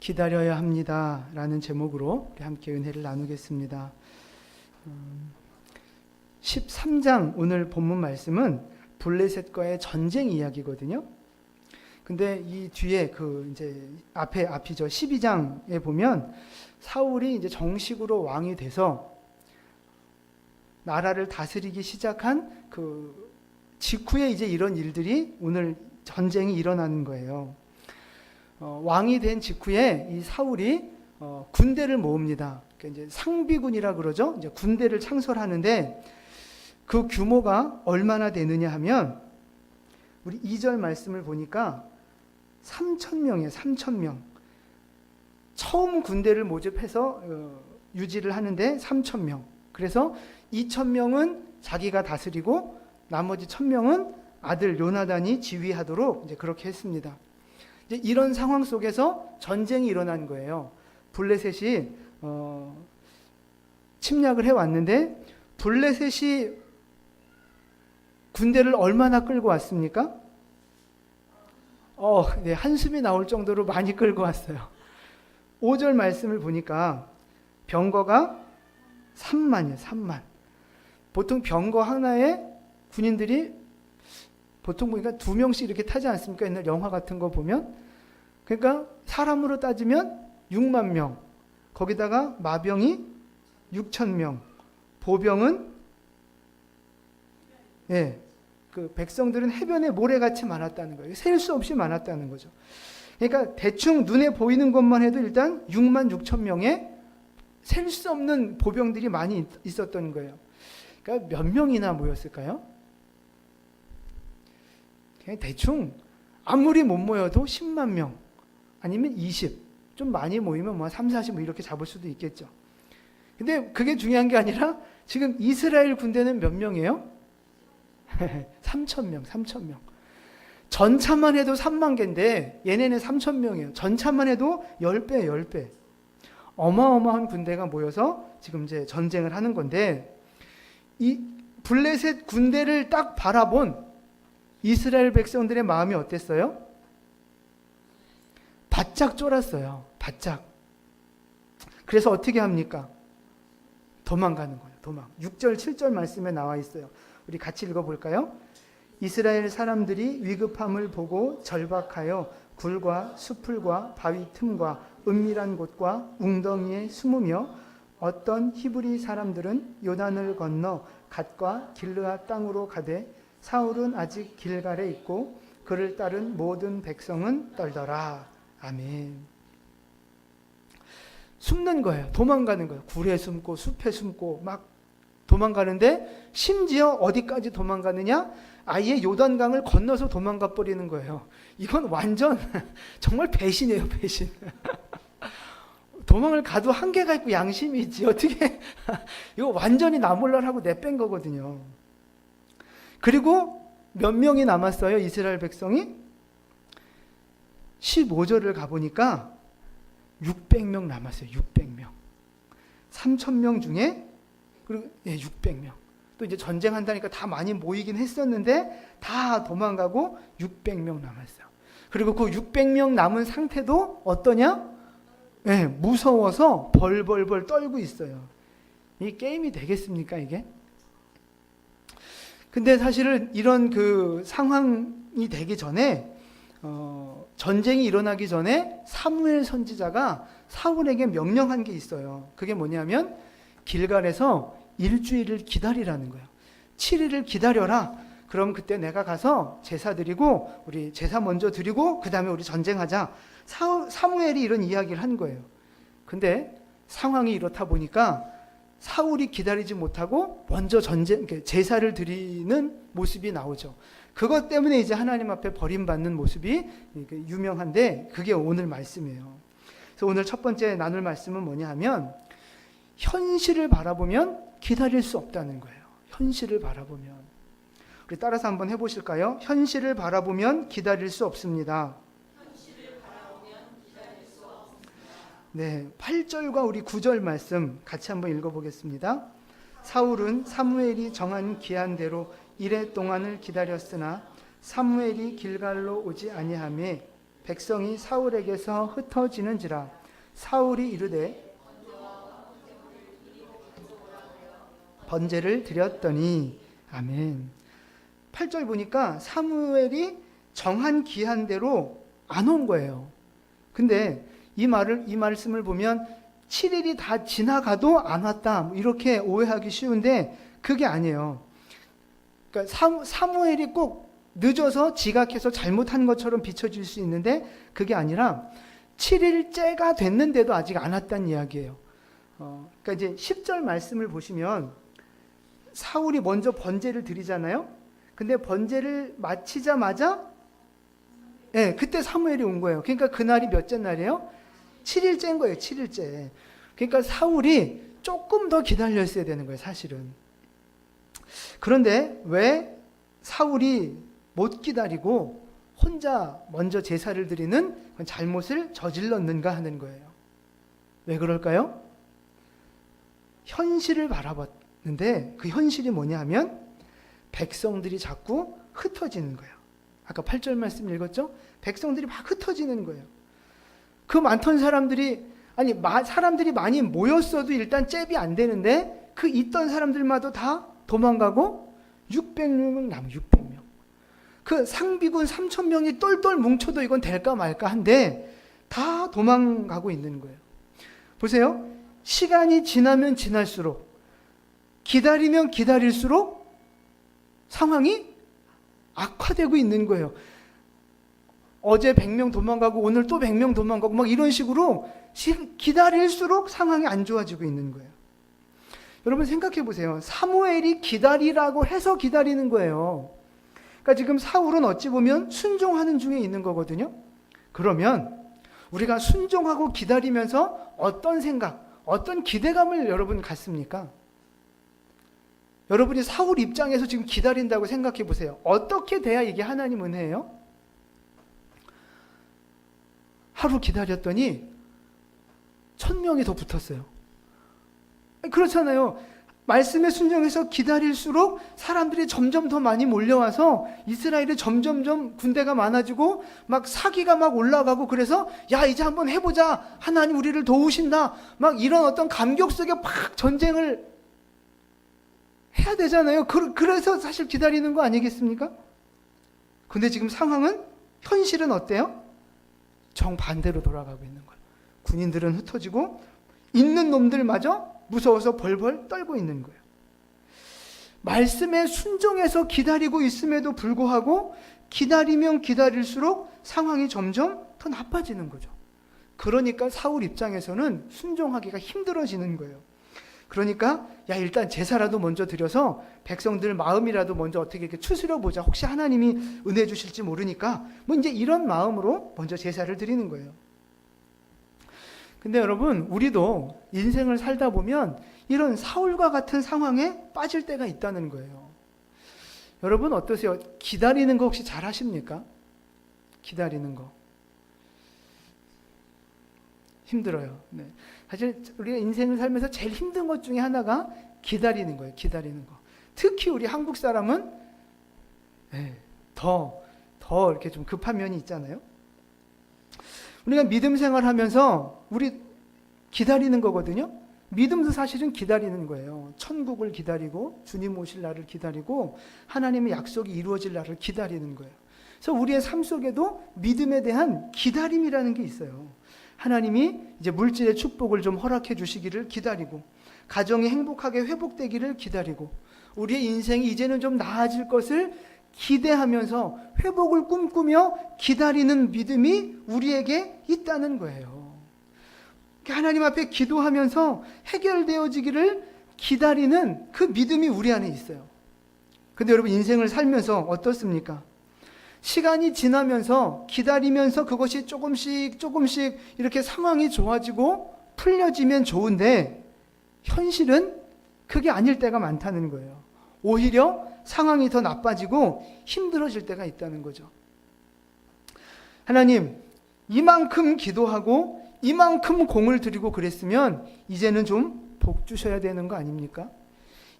기다려야 합니다 라는 제목으로 함께 은혜를 나누겠습니다. 13장 오늘 본문 말씀은 블레셋과의 전쟁 이야기거든요. 근데 이 뒤에 이제 앞이죠. 12장에 보면 사울이 이제 정식으로 왕이 돼서 나라를 다스리기 시작한 그 직후에 이제 이런 일들이 오늘 전쟁이 일어나는 거예요. 왕이 된 직후에 이 사울이 군대를 모읍니다. 그러니까 이제 상비군이라 그러죠. 이제 군대를 창설하는데 그 규모가 얼마나 되느냐 하면 우리 2절 말씀을 보니까 3,000명이에요. 3,000명. 처음 군대를 모집해서 유지를 하는데 3,000명. 그래서 2,000명은 자기가 다스리고 나머지 1,000명은 아들 요나단이 지휘하도록 이제 그렇게 했습니다. 이제 이런 상황 속에서 전쟁이 일어난 거예요. 블레셋이 침략을 해왔는데 블레셋이 군대를 얼마나 끌고 왔습니까? 네, 한숨이 나올 정도로 많이 끌고 왔어요. 5절 말씀을 보니까 병거가 3만이에요. 3만. 보통 병거 하나에 군인들이 보통 보니까 2명씩 이렇게 타지 않습니까? 옛날 영화 같은 거 보면. 그러니까 사람으로 따지면 6만 명. 거기다가 마병이 6,000명. 보병은 그 백성들은 해변에 모래같이 많았다는 거예요. 셀 수 없이 많았다는 거죠. 그러니까 대충 눈에 보이는 것만 해도 일단 6만 6천 명의 셀 수 없는 보병들이 많이 있었던 거예요. 그러니까 몇 명이나 모였을까요? 그냥 대충 아무리 못 모여도 10만 명 아니면 20, 좀 많이 모이면 뭐 3, 40 뭐 이렇게 잡을 수도 있겠죠. 근데 그게 중요한 게 아니라 지금 이스라엘 군대는 몇 명이에요? 3,000명, 3,000명. 전차만 해도 3만 개인데 얘네는 3,000명이에요. 전차만 해도 10배, 10배. 어마어마한 군대가 모여서 지금 이제 전쟁을 하는 건데 이 블레셋 군대를 딱 바라본 이스라엘 백성들의 마음이 어땠어요? 바짝 쫄았어요. 바짝. 그래서 어떻게 합니까? 도망가는 거예요. 도망. 6절, 7절 말씀에 나와 있어요. 우리 같이 읽어볼까요? 이스라엘 사람들이 위급함을 보고 절박하여 굴과 수풀과 바위 틈과 은밀한 곳과 웅덩이에 숨으며 어떤 히브리 사람들은 요단을 건너 갓과 길르앗 땅으로 가되 사울은 아직 길갈에 있고 그를 따른 모든 백성은 떨더라. 아멘. 숨는 거예요. 도망가는 거예요. 굴에 숨고 숲에 숨고 막 도망가는데 심지어 어디까지 도망가느냐? 아예 요단강을 건너서 도망가 버리는 거예요. 이건 완전 정말 배신이에요. 배신. 도망을 가도 한계가 있고 양심이 있지. 어떻게 이거 완전히 나 몰라라고 내뺀 거거든요. 그리고 몇 명이 남았어요. 이스라엘 백성이 15절을 가보니까 600명 남았어요. 600명. 3,000명 중에 그리고 600명. 또 이제 전쟁한다니까 다 많이 모이긴 했었는데 다 도망가고 600명 남았어요. 그리고 그 600명 남은 상태도 어떠냐? 무서워서 벌벌벌 떨고 있어요. 이 게임이 되겠습니까, 이게? 근데 사실은 이런 그 상황이 되기 전에 전쟁이 일어나기 전에 사무엘 선지자가 사울에게 명령한 게 있어요. 그게 뭐냐면 길갈에서 일주일을 기다리라는 거예요. 7일을 기다려라. 그럼 그때 내가 가서 제사 드리고 우리 제사 먼저 드리고 그 다음에 우리 전쟁하자. 사무엘이 이런 이야기를 한 거예요. 근데 상황이 이렇다 보니까 사울이 기다리지 못하고 먼저 제사를 드리는 모습이 나오죠. 그것 때문에 이제 하나님 앞에 버림받는 모습이 유명한데 그게 오늘 말씀이에요. 그래서 오늘 첫 번째 나눌 말씀은 뭐냐 하면 현실을 바라보면 기다릴 수 없다는 거예요. 현실을 바라보면. 우리 따라서 한번 해보실까요? 현실을 바라보면 기다릴 수 없습니다. 네, 8절과 우리 9절 말씀 같이 한번 읽어보겠습니다. 사울은 사무엘이 정한 기한대로 이레 동안을 기다렸으나 사무엘이 길갈로 오지 아니하매 백성이 사울에게서 흩어지는지라. 사울이 이르되 번제를 드렸더니. 아멘. 8절 보니까 사무엘이 정한 기한대로 안 온 거예요. 근데 이 말씀을 보면 7일이 다 지나가도 안 왔다, 이렇게 오해하기 쉬운데 그게 아니에요. 그러니까 사무엘이 꼭 늦어서 지각해서 잘못한 것처럼 비춰질 수 있는데 그게 아니라 7일째가 됐는데도 아직 안 왔다는 이야기예요. 그러니까 이제 10절 말씀을 보시면 사울이 먼저 번제를 드리잖아요. 근데 번제를 마치자마자 그때 사무엘이 온 거예요. 그러니까 그날이 몇째 날이에요? 7일째인 거예요. 7일째. 그러니까 사울이 조금 더 기다렸어야 되는 거예요, 사실은. 그런데 왜 사울이 못 기다리고 혼자 먼저 제사를 드리는 잘못을 저질렀는가 하는 거예요. 왜 그럴까요? 현실을 바라봤는데 그 현실이 뭐냐 하면 백성들이 자꾸 흩어지는 거예요. 아까 8절 말씀 읽었죠? 백성들이 막 흩어지는 거예요. 그 많던 사람들이, 사람들이 많이 모였어도 일단 잽이 안 되는데 그 있던 사람들마다 다 도망가고 600명 남아. 600명. 그 상비군 3,000명이 똘똘 뭉쳐도 이건 될까 말까 한데 다 도망가고 있는 거예요. 보세요. 시간이 지나면 지날수록, 기다리면 기다릴수록 상황이 악화되고 있는 거예요. 어제 100명 도망가고 오늘 또 100명 도망가고 막 이런 식으로 기다릴수록 상황이 안 좋아지고 있는 거예요. 여러분 생각해 보세요. 사무엘이 기다리라고 해서 기다리는 거예요. 그러니까 지금 사울은 어찌 보면 순종하는 중에 있는 거거든요. 그러면 우리가 순종하고 기다리면서 어떤 생각, 어떤 기대감을 여러분 갖습니까? 여러분이 사울 입장에서 지금 기다린다고 생각해 보세요. 어떻게 돼야 이게 하나님 은혜예요? 하루 기다렸더니 1,000명이 더 붙었어요. 그렇잖아요. 말씀에 순종해서 기다릴수록 사람들이 점점 더 많이 몰려와서 이스라엘이 점점점 군대가 많아지고 막 사기가 막 올라가고, 그래서 야 이제 한번 해보자, 하나님 우리를 도우신다, 막 이런 어떤 감격 속에 막 전쟁을 해야 되잖아요. 그래서 사실 기다리는 거 아니겠습니까? 근데 지금 상황은, 현실은 어때요? 정반대로 돌아가고 있는 거예요. 군인들은 흩어지고 있는 놈들마저 무서워서 벌벌 떨고 있는 거예요. 말씀에 순종해서 기다리고 있음에도 불구하고 기다리면 기다릴수록 상황이 점점 더 나빠지는 거죠. 그러니까 사울 입장에서는 순종하기가 힘들어지는 거예요. 그러니까 야 일단 제사라도 먼저 드려서 백성들 마음이라도 먼저 어떻게 이렇게 추스려 보자. 혹시 하나님이 은혜 주실지 모르니까 뭐 이제 이런 마음으로 먼저 제사를 드리는 거예요. 근데 여러분, 우리도 인생을 살다 보면 이런 사울과 같은 상황에 빠질 때가 있다는 거예요. 여러분 어떠세요? 기다리는 거 혹시 잘 하십니까? 기다리는 거. 힘들어요. 네. 사실 우리가 인생을 살면서 제일 힘든 것 중에 하나가 기다리는 거예요. 기다리는 거. 특히 우리 한국 사람은 더 이렇게 좀 급한 면이 있잖아요. 우리가 믿음 생활하면서 우리 기다리는 거거든요. 믿음도 사실은 기다리는 거예요. 천국을 기다리고 주님 오실 날을 기다리고 하나님의 약속이 이루어질 날을 기다리는 거예요. 그래서 우리의 삶 속에도 믿음에 대한 기다림이라는 게 있어요. 하나님이 이제 물질의 축복을 좀 허락해 주시기를 기다리고, 가정이 행복하게 회복되기를 기다리고, 우리의 인생이 이제는 좀 나아질 것을 기대하면서 회복을 꿈꾸며 기다리는 믿음이 우리에게 있다는 거예요. 하나님 앞에 기도하면서 해결되어지기를 기다리는 그 믿음이 우리 안에 있어요. 근데 여러분 인생을 살면서 어떻습니까? 시간이 지나면서 기다리면서 그것이 조금씩 이렇게 상황이 좋아지고 풀려지면 좋은데 현실은 그게 아닐 때가 많다는 거예요. 오히려 상황이 더 나빠지고 힘들어질 때가 있다는 거죠. 하나님, 이만큼 기도하고 이만큼 공을 들이고 그랬으면 이제는 좀 복 주셔야 되는 거 아닙니까?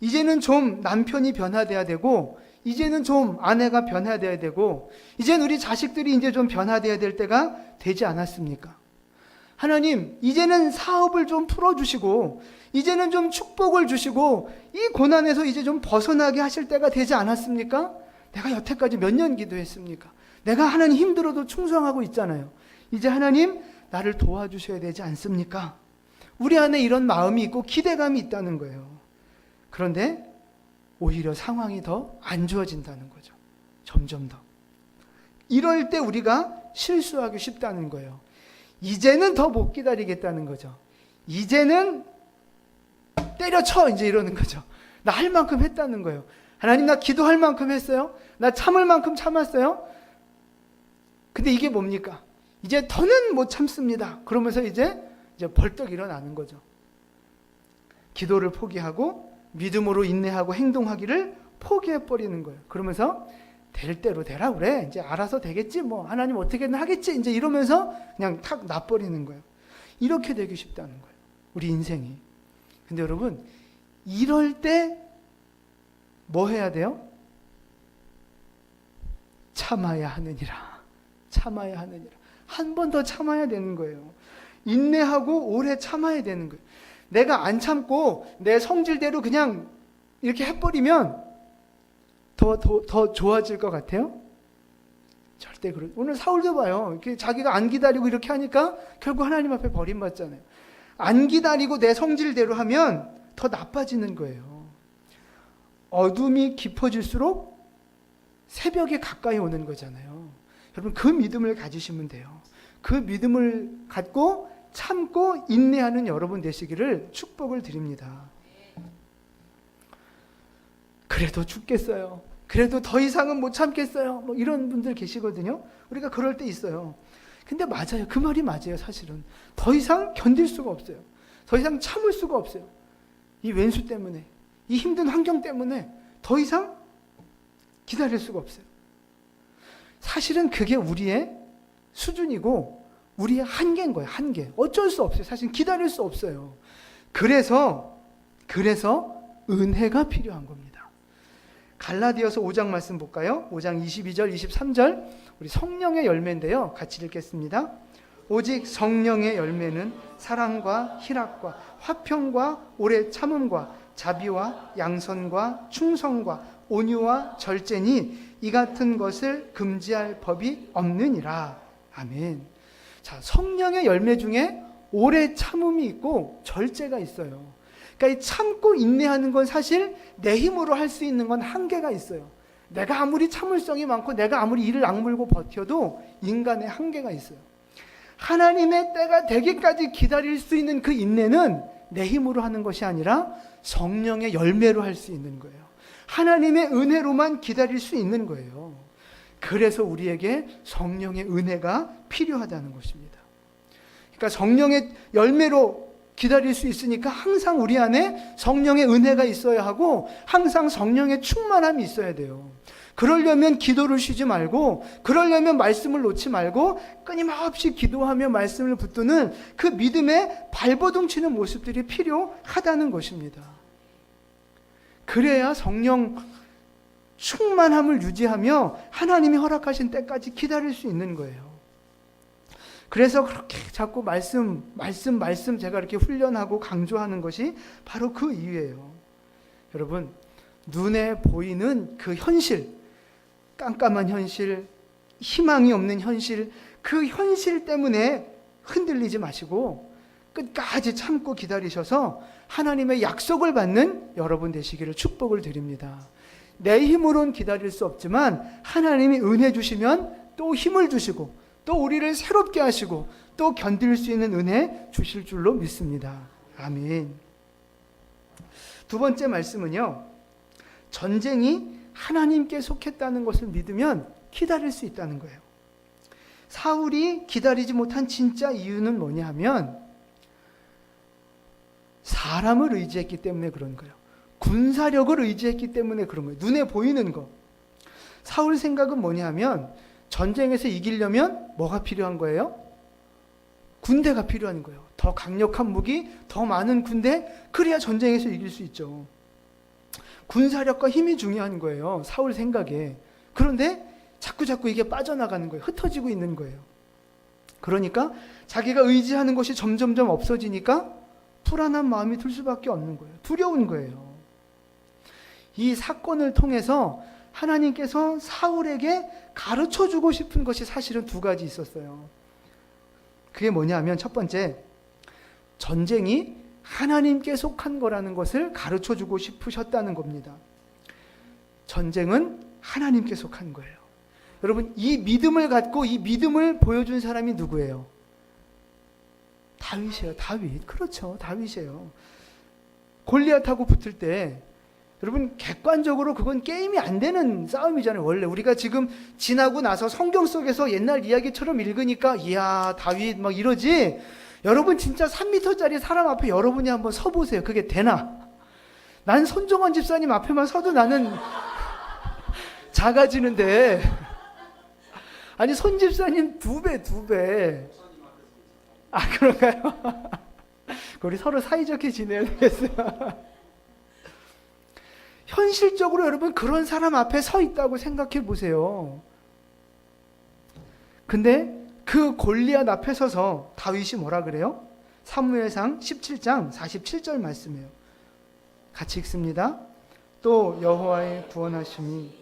이제는 좀 남편이 변화돼야 되고, 이제는 좀 아내가 변화되어야 되고 이제는 우리 자식들이 이제 좀 변화되어야 될 때가 되지 않았습니까? 하나님, 이제는 사업을 좀 풀어주시고 이제는 좀 축복을 주시고 이 고난에서 이제 좀 벗어나게 하실 때가 되지 않았습니까? 내가 여태까지 몇 년 기도했습니까? 내가 하나님 힘들어도 충성하고 있잖아요. 이제 하나님 나를 도와주셔야 되지 않습니까? 우리 안에 이런 마음이 있고 기대감이 있다는 거예요. 그런데 오히려 상황이 더 안 좋아진다는 거죠. 점점 더. 이럴 때 우리가 실수하기 쉽다는 거예요. 이제는 더 못 기다리겠다는 거죠. 이제는 때려쳐 이제 이러는 거죠. 나 할 만큼 했다는 거예요. 하나님, 나 기도할 만큼 했어요. 나 참을 만큼 참았어요. 근데 이게 뭡니까? 이제 더는 못 참습니다. 그러면서 이제 벌떡 일어나는 거죠. 기도를 포기하고 믿음으로 인내하고 행동하기를 포기해버리는 거예요. 그러면서 될 대로 되라 그래. 이제 알아서 되겠지. 뭐 하나님 어떻게든 하겠지. 이제 이러면서 그냥 탁 놔버리는 거예요. 이렇게 되기 쉽다는 거예요. 우리 인생이. 근데 여러분, 이럴 때 뭐 해야 돼요? 참아야 하느니라. 참아야 하느니라. 한 번 더 참아야 되는 거예요. 인내하고 오래 참아야 되는 거예요. 내가 안 참고 내 성질대로 그냥 이렇게 해버리면 더 좋아질 것 같아요? 절대 그러. 오늘 사울도 봐요. 이렇게 자기가 안 기다리고 이렇게 하니까 결국 하나님 앞에 버림받잖아요. 안 기다리고 내 성질대로 하면 더 나빠지는 거예요. 어둠이 깊어질수록 새벽에 가까이 오는 거잖아요. 여러분, 그 믿음을 가지시면 돼요. 그 믿음을 갖고 참고 인내하는 여러분 되시기를 축복을 드립니다. 그래도 죽겠어요. 그래도 더 이상은 못 참겠어요. 뭐 이런 분들 계시거든요. 우리가 그럴 때 있어요. 근데 맞아요. 그 말이 맞아요. 사실은 더 이상 견딜 수가 없어요. 더 이상 참을 수가 없어요. 이 왼수 때문에, 이 힘든 환경 때문에 더 이상 기다릴 수가 없어요. 사실은 그게 우리의 수준이고 우리의 한계인 거예요. 한계. 어쩔 수 없어요. 사실 기다릴 수 없어요. 그래서 은혜가 필요한 겁니다. 갈라디아서 5장 말씀 볼까요? 5장 22절, 23절. 우리 성령의 열매인데요. 같이 읽겠습니다. 오직 성령의 열매는 사랑과 희락과 화평과 오래 참음과 자비와 양선과 충성과 온유와 절제니 이 같은 것을 금지할 법이 없느니라. 아멘. 자, 성령의 열매 중에 오래 참음이 있고 절제가 있어요. 그러니까 이 참고 인내하는 건 사실 내 힘으로 할 수 있는 건 한계가 있어요. 내가 아무리 참을성이 많고 내가 아무리 이를 악물고 버텨도 인간의 한계가 있어요. 하나님의 때가 되기까지 기다릴 수 있는 그 인내는 내 힘으로 하는 것이 아니라 성령의 열매로 할 수 있는 거예요. 하나님의 은혜로만 기다릴 수 있는 거예요. 그래서 우리에게 성령의 은혜가 필요하다는 것입니다. 그러니까 성령의 열매로 기다릴 수 있으니까 항상 우리 안에 성령의 은혜가 있어야 하고 항상 성령의 충만함이 있어야 돼요. 그러려면 기도를 쉬지 말고, 그러려면 말씀을 놓지 말고 끊임없이 기도하며 말씀을 붙드는 그 믿음의 발버둥 치는 모습들이 필요하다는 것입니다. 그래야 성령 충만함을 유지하며 하나님이 허락하신 때까지 기다릴 수 있는 거예요. 그래서 그렇게 자꾸 말씀 제가 이렇게 훈련하고 강조하는 것이 바로 그 이유예요. 여러분, 눈에 보이는 그 현실, 깜깜한 현실, 희망이 없는 현실, 그 현실 때문에 흔들리지 마시고 끝까지 참고 기다리셔서 하나님의 약속을 받는 여러분 되시기를 축복을 드립니다. 내 힘으로는 기다릴 수 없지만 하나님이 은혜 주시면 또 힘을 주시고 또 우리를 새롭게 하시고 또 견딜 수 있는 은혜 주실 줄로 믿습니다. 아멘. 두 번째 말씀은요, 전쟁이 하나님께 속했다는 것을 믿으면 기다릴 수 있다는 거예요. 사울이 기다리지 못한 진짜 이유는 뭐냐 하면 사람을 의지했기 때문에 그런 거예요. 군사력을 의지했기 때문에 그런 거예요. 눈에 보이는 거. 사울 생각은 뭐냐 하면 전쟁에서 이기려면 뭐가 필요한 거예요? 군대가 필요한 거예요. 더 강력한 무기, 더 많은 군대, 그래야 전쟁에서 이길 수 있죠. 군사력과 힘이 중요한 거예요. 사울 생각에. 그런데 자꾸 이게 빠져나가는 거예요. 흩어지고 있는 거예요. 그러니까 자기가 의지하는 것이 점점점 없어지니까 불안한 마음이 들 수밖에 없는 거예요. 두려운 거예요. 이 사건을 통해서 하나님께서 사울에게 가르쳐주고 싶은 것이 사실은 두 가지 있었어요. 그게 뭐냐면 첫 번째, 전쟁이 하나님께 속한 거라는 것을 가르쳐주고 싶으셨다는 겁니다. 전쟁은 하나님께 속한 거예요. 여러분, 이 믿음을 갖고 이 믿음을 보여준 사람이 누구예요? 다윗이에요. 다윗. 그렇죠. 다윗이에요. 골리앗하고 붙을 때 여러분, 객관적으로 그건 게임이 안 되는 싸움이잖아요. 원래 우리가 지금 지나고 나서 성경 속에서 옛날 이야기처럼 읽으니까 이야 다윗 막 이러지. 여러분 진짜 3m짜리 사람 앞에 여러분이 한번 서보세요. 그게 되나? 난 손정원 집사님 앞에만 서도 나는 작아지는데 아니 손 집사님 두 배. 아 그런가요? 우리 서로 사이좋게 지내야 되겠어요. 현실적으로 여러분 그런 사람 앞에 서 있다고 생각해 보세요. 근데 그 골리앗 앞에 서서 다윗이 뭐라 그래요? 사무엘상 17장 47절 말씀이에요. 같이 읽습니다. 또 여호와의 구원하심이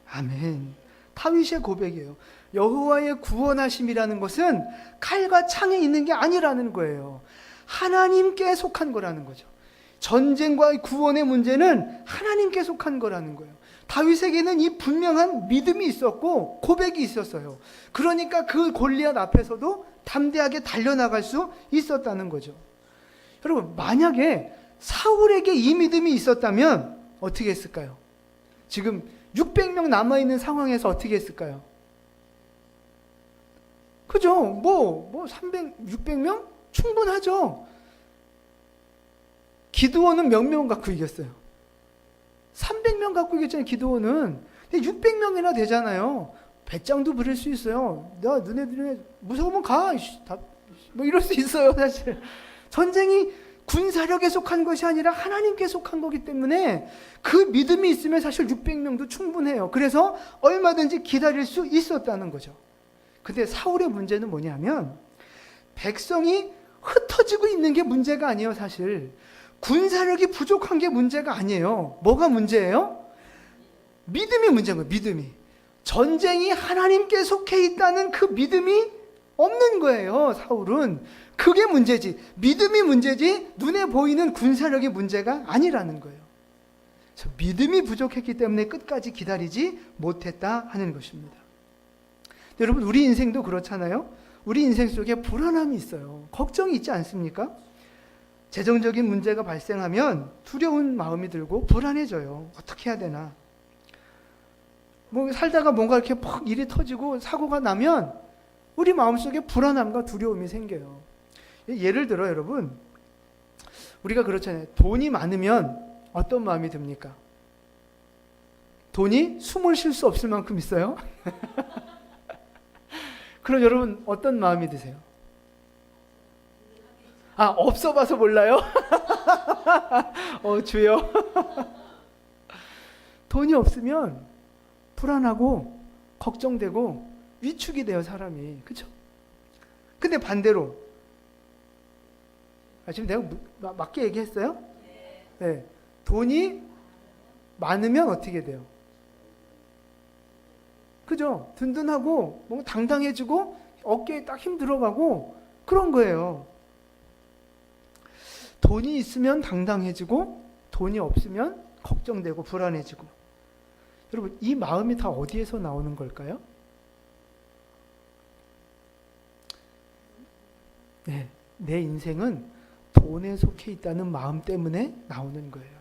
아멘. 다윗의 고백이에요. 여호와의 구원하심이라는 것은 칼과 창에 있는 게 아니라는 거예요. 하나님께 속한 거라는 거죠. 전쟁과 구원의 문제는 하나님께 속한 거라는 거예요. 다윗에게는 이 분명한 믿음이 있었고 고백이 있었어요. 그러니까 그 골리앗 앞에서도 담대하게 달려나갈 수 있었다는 거죠. 여러분, 만약에 사울에게 이 믿음이 있었다면 어떻게 했을까요? 지금 600명 남아있는 상황에서 어떻게 했을까요? 그죠? 600명? 충분하죠. 기드온은 몇 명 갖고 이겼어요? 300명 갖고 이겼잖아요, 기드온은. 600명이나 되잖아요. 배짱도 부릴 수 있어요. 야, 너네 무서우면 가. 뭐 이럴 수 있어요, 사실. 전쟁이 군사력에 속한 것이 아니라 하나님께 속한 거기 때문에 그 믿음이 있으면 사실 600명도 충분해요. 그래서 얼마든지 기다릴 수 있었다는 거죠. 근데 사울의 문제는 뭐냐면 백성이 흩어지고 있는 게 문제가 아니에요, 사실. 군사력이 부족한 게 문제가 아니에요. 뭐가 문제예요? 믿음이 문제인 거예요, 믿음이. 전쟁이 하나님께 속해 있다는 그 믿음이 없는 거예요, 사울은. 그게 문제지. 믿음이 문제지 눈에 보이는 군사력이 문제가 아니라는 거예요. 그래서 믿음이 부족했기 때문에 끝까지 기다리지 못했다 하는 것입니다. 여러분, 우리 인생도 그렇잖아요. 우리 인생 속에 불안함이 있어요. 걱정이 있지 않습니까? 재정적인 문제가 발생하면 두려운 마음이 들고 불안해져요. 어떻게 해야 되나? 살다가 뭔가 이렇게 퍽 일이 터지고 사고가 나면 우리 마음속에 불안함과 두려움이 생겨요. 예를 들어 여러분, 우리가 그렇잖아요. 돈이 많으면 어떤 마음이 듭니까? 돈이 숨을 쉴 수 없을 만큼 있어요? 그럼 여러분 어떤 마음이 드세요? 아, 없어 봐서 몰라요? 주여. 돈이 없으면 불안하고 걱정되고 위축이 돼요, 사람이. 그렇죠? 근데 반대로 지금 내가 맞게 얘기했어요? 네. 돈이 많으면 어떻게 돼요? 그죠? 든든하고 뭔가 당당해지고 어깨에 딱 힘 들어가고 그런 거예요. 돈이 있으면 당당해지고 돈이 없으면 걱정되고 불안해지고. 여러분, 이 마음이 다 어디에서 나오는 걸까요? 네, 내 인생은 돈에 속해 있다는 마음 때문에 나오는 거예요.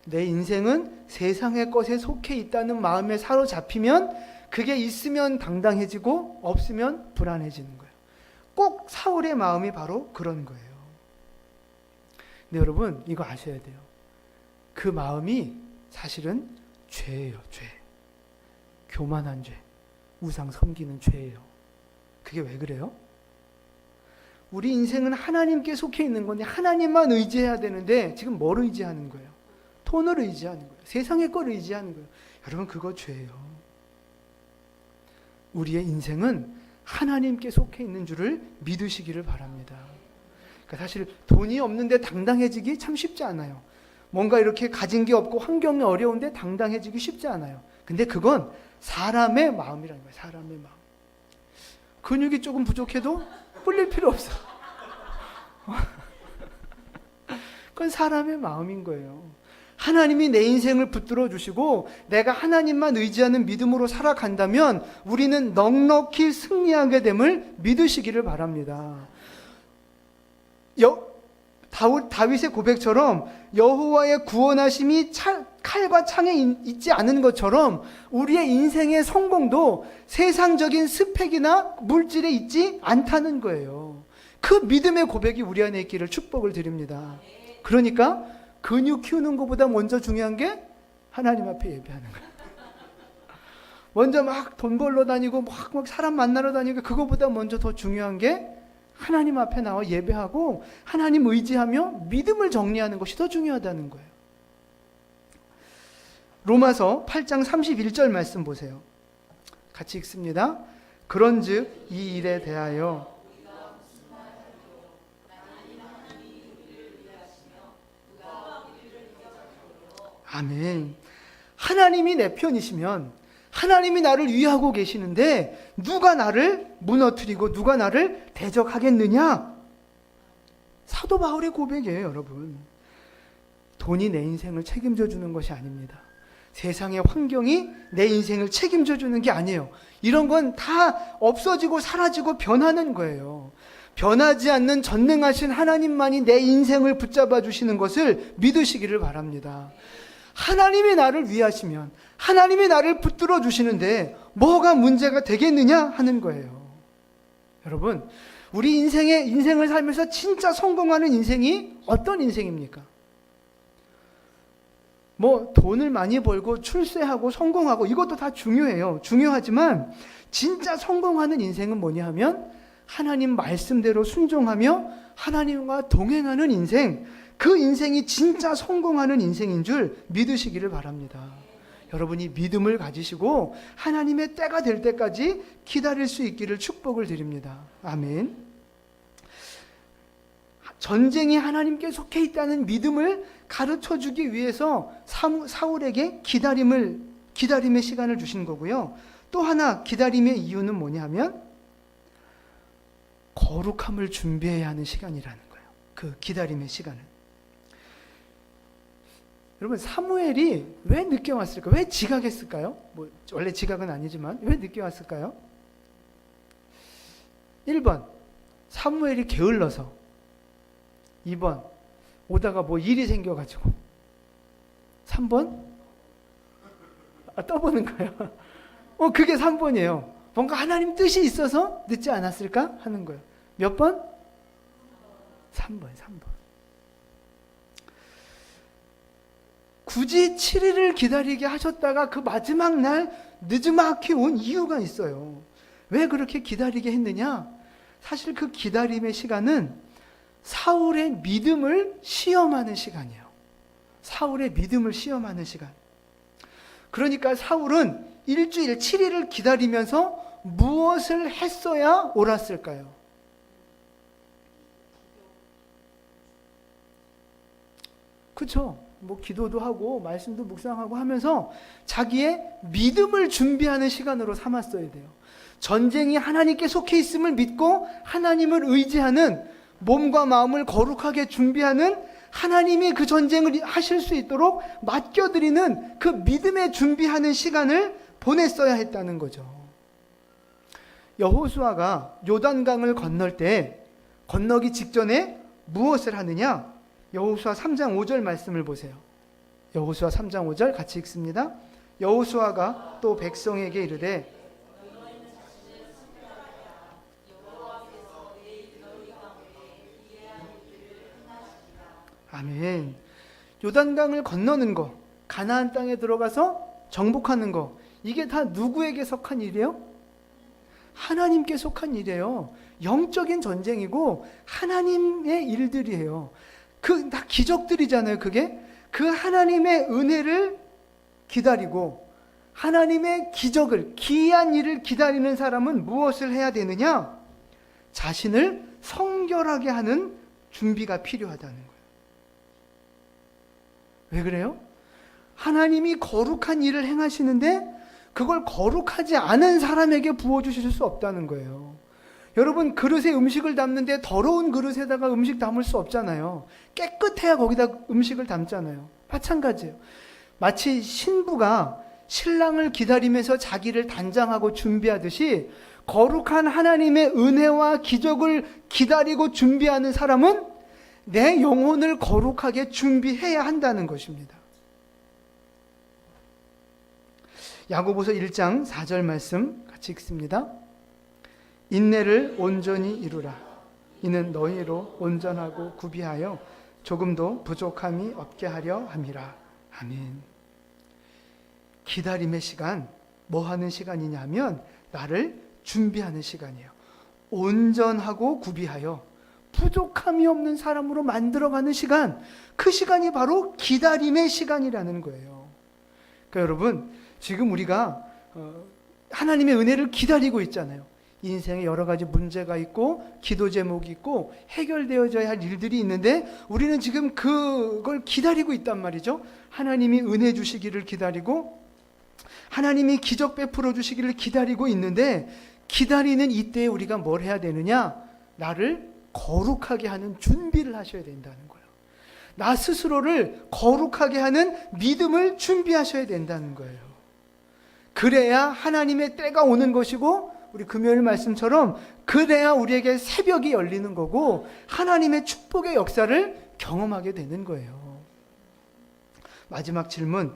내 인생은 세상의 것에 속해 있다는 마음에 사로잡히면 그게 있으면 당당해지고 없으면 불안해지는 거예요. 꼭 사울의 마음이 바로 그런 거예요. 근데 여러분, 이거 아셔야 돼요. 그 마음이 사실은 죄예요, 죄. 교만한 죄. 우상 섬기는 죄예요. 그게 왜 그래요? 우리 인생은 하나님께 속해 있는 건데 하나님만 의지해야 되는데 지금 뭘 의지하는 거예요? 돈을 의지하는 거예요. 세상의 걸 의지하는 거예요. 여러분, 그거 죄예요. 우리의 인생은 하나님께 속해 있는 줄을 믿으시기를 바랍니다. 그러니까 사실 돈이 없는데 당당해지기 참 쉽지 않아요. 뭔가 이렇게 가진 게 없고 환경이 어려운데 당당해지기 쉽지 않아요. 근데 그건 사람의 마음이라는 거예요. 사람의 마음. 근육이 조금 부족해도 뿔릴 필요 없어. 그건 사람의 마음인 거예요. 하나님이 내 인생을 붙들어 주시고 내가 하나님만 의지하는 믿음으로 살아간다면 우리는 넉넉히 승리하게 됨을 믿으시기를 바랍니다. 다윗의 고백처럼 여호와의 구원하심이 칼과 창에 있지 않은 것처럼 우리의 인생의 성공도 세상적인 스펙이나 물질에 있지 않다는 거예요. 그 믿음의 고백이 우리 안에 있기를 축복을 드립니다. 그러니까 근육 키우는 것보다 먼저 중요한 게 하나님 앞에 예배하는 거예요. 먼저 막 돈 벌러 다니고 막 사람 만나러 다니고 그것보다 먼저 더 중요한 게 하나님 앞에 나와 예배하고 하나님 의지하며 믿음을 정리하는 것이 더 중요하다는 거예요. 로마서 8장 31절 말씀 보세요. 같이 읽습니다. 그런즉 이 일에 대하여 아멘. 하나님이 내 편이시면 하나님이 나를 위하고 계시는데 누가 나를 무너뜨리고 누가 나를 대적하겠느냐? 사도 바울의 고백이에요, 여러분. 돈이 내 인생을 책임져 주는 것이 아닙니다. 세상의 환경이 내 인생을 책임져 주는 게 아니에요. 이런 건 다 없어지고 사라지고 변하는 거예요. 변하지 않는 전능하신 하나님만이 내 인생을 붙잡아 주시는 것을 믿으시기를 바랍니다. 하나님이 나를 위하시면 하나님이 나를 붙들어 주시는데 뭐가 문제가 되겠느냐 하는 거예요. 여러분, 우리 인생을 살면서 진짜 성공하는 인생이 어떤 인생입니까? 뭐 돈을 많이 벌고 출세하고 성공하고 이것도 다 중요해요. 중요하지만 진짜 성공하는 인생은 뭐냐 하면 하나님 말씀대로 순종하며 하나님과 동행하는 인생, 그 인생이 진짜 성공하는 인생인 줄 믿으시기를 바랍니다. 여러분이 믿음을 가지시고 하나님의 때가 될 때까지 기다릴 수 있기를 축복을 드립니다. 아멘. 전쟁이 하나님께 속해 있다는 믿음을 가르쳐 주기 위해서 사울에게 기다림의 시간을 주신 거고요. 또 하나 기다림의 이유는 뭐냐 하면 거룩함을 준비해야 하는 시간이라는 거예요. 그 기다림의 시간은. 여러분, 사무엘이 왜 늦게 왔을까? 왜 지각했을까요? 뭐 원래 지각은 아니지만 왜 늦게 왔을까요? 1번, 사무엘이 게을러서. 2번, 오다가 뭐 일이 생겨가지고. 3번, 떠보는 거예요. 그게 3번이에요. 뭔가 하나님 뜻이 있어서 늦지 않았을까 하는 거예요. 몇 번? 3번. 굳이 7일을 기다리게 하셨다가 그 마지막 날 늦지막히 온 이유가 있어요. 왜 그렇게 기다리게 했느냐? 사실 그 기다림의 시간은 사울의 믿음을 시험하는 시간이에요. 사울의 믿음을 시험하는 시간. 그러니까 사울은 일주일 7일을 기다리면서 무엇을 했어야 옳았을까요? 그렇죠. 뭐 기도도 하고 말씀도 묵상하고 하면서 자기의 믿음을 준비하는 시간으로 삼았어야 돼요. 전쟁이 하나님께 속해 있음을 믿고 하나님을 의지하는, 몸과 마음을 거룩하게 준비하는, 하나님이 그 전쟁을 하실 수 있도록 맡겨드리는 그 믿음에 준비하는 시간을 보냈어야 했다는 거죠. 여호수아가 요단강을 건널 때 건너기 직전에 무엇을 하느냐? 여호수아 3장 5절 말씀을 보세요. 여호수아 3장 5절 같이 읽습니다. 여호수아가 또 백성에게 이르되 아멘. 요단강을 건너는 거, 가나안 땅에 들어가서 정복하는 거, 이게 다 누구에게 속한 일이에요? 하나님께 속한 일이에요. 영적인 전쟁이고 하나님의 일들이에요. 그 다 기적들이잖아요. 그게 그 하나님의 은혜를 기다리고 하나님의 기적을, 기이한 일을 기다리는 사람은 무엇을 해야 되느냐? 자신을 성결하게 하는 준비가 필요하다는 거예요. 왜 그래요? 하나님이 거룩한 일을 행하시는데 그걸 거룩하지 않은 사람에게 부어주실 수 없다는 거예요. 여러분, 그릇에 음식을 담는데 더러운 그릇에다가 음식 담을 수 없잖아요. 깨끗해야 거기다 음식을 담잖아요. 마찬가지예요. 마치 신부가 신랑을 기다리면서 자기를 단장하고 준비하듯이 거룩한 하나님의 은혜와 기적을 기다리고 준비하는 사람은 내 영혼을 거룩하게 준비해야 한다는 것입니다. 야고보서 1장 4절 말씀 같이 읽습니다. 인내를 온전히 이루라. 이는 너희로 온전하고 구비하여 조금도 부족함이 없게 하려 함이라. 아멘. 기다림의 시간, 뭐 하는 시간이냐면 나를 준비하는 시간이에요. 온전하고 구비하여 부족함이 없는 사람으로 만들어가는 시간, 그 시간이 바로 기다림의 시간이라는 거예요. 그러니까 여러분, 지금 우리가 하나님의 은혜를 기다리고 있잖아요. 인생에 여러 가지 문제가 있고 기도 제목이 있고 해결되어져야 할 일들이 있는데 우리는 지금 그걸 기다리고 있단 말이죠. 하나님이 은혜 주시기를 기다리고 하나님이 기적 베풀어 주시기를 기다리고 있는데 기다리는 이때에 우리가 뭘 해야 되느냐? 나를 거룩하게 하는 준비를 하셔야 된다는 거예요. 나 스스로를 거룩하게 하는 믿음을 준비하셔야 된다는 거예요. 그래야 하나님의 때가 오는 것이고 우리 금요일 말씀처럼 그래야 우리에게 새벽이 열리는 거고 하나님의 축복의 역사를 경험하게 되는 거예요. 마지막 질문.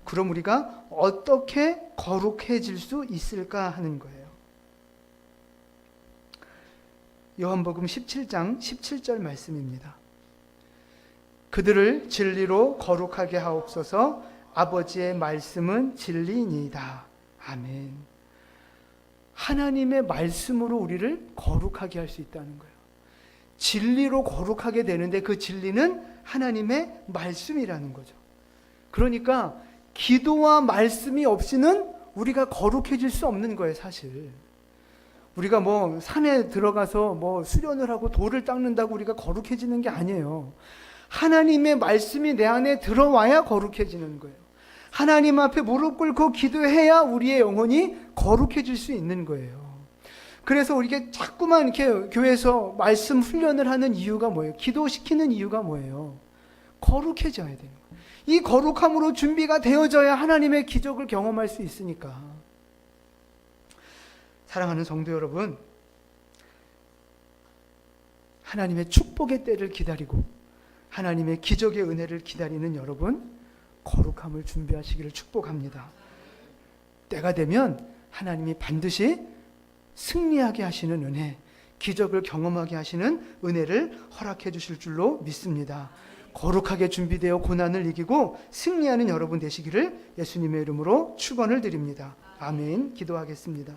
그럼 우리가 어떻게 거룩해질 수 있을까 하는 거예요. 요한복음 17장 17절 말씀입니다. 그들을 진리로 거룩하게 하옵소서. 아버지의 말씀은 진리니이다. 아멘. 하나님의 말씀으로 우리를 거룩하게 할 수 있다는 거예요. 진리로 거룩하게 되는데 그 진리는 하나님의 말씀이라는 거죠. 그러니까 기도와 말씀이 없이는 우리가 거룩해질 수 없는 거예요, 사실. 우리가 뭐 산에 들어가서 뭐 수련을 하고 돌을 닦는다고 우리가 거룩해지는 게 아니에요. 하나님의 말씀이 내 안에 들어와야 거룩해지는 거예요. 하나님 앞에 무릎 꿇고 기도해야 우리의 영혼이 거룩해질 수 있는 거예요. 그래서 우리가 자꾸만 이렇게 교회에서 말씀 훈련을 하는 이유가 뭐예요? 기도시키는 이유가 뭐예요? 거룩해져야 돼요. 이 거룩함으로 준비가 되어져야 하나님의 기적을 경험할 수 있으니까. 사랑하는 성도 여러분, 하나님의 축복의 때를 기다리고 하나님의 기적의 은혜를 기다리는 여러분, 거룩함을 준비하시기를 축복합니다. 때가 되면 하나님이 반드시 승리하게 하시는 은혜, 기적을 경험하게 하시는 은혜를 허락해 주실 줄로 믿습니다. 거룩하게 준비되어 고난을 이기고 승리하는 여러분 되시기를 예수님의 이름으로 축원을 드립니다. 아멘. 기도하겠습니다.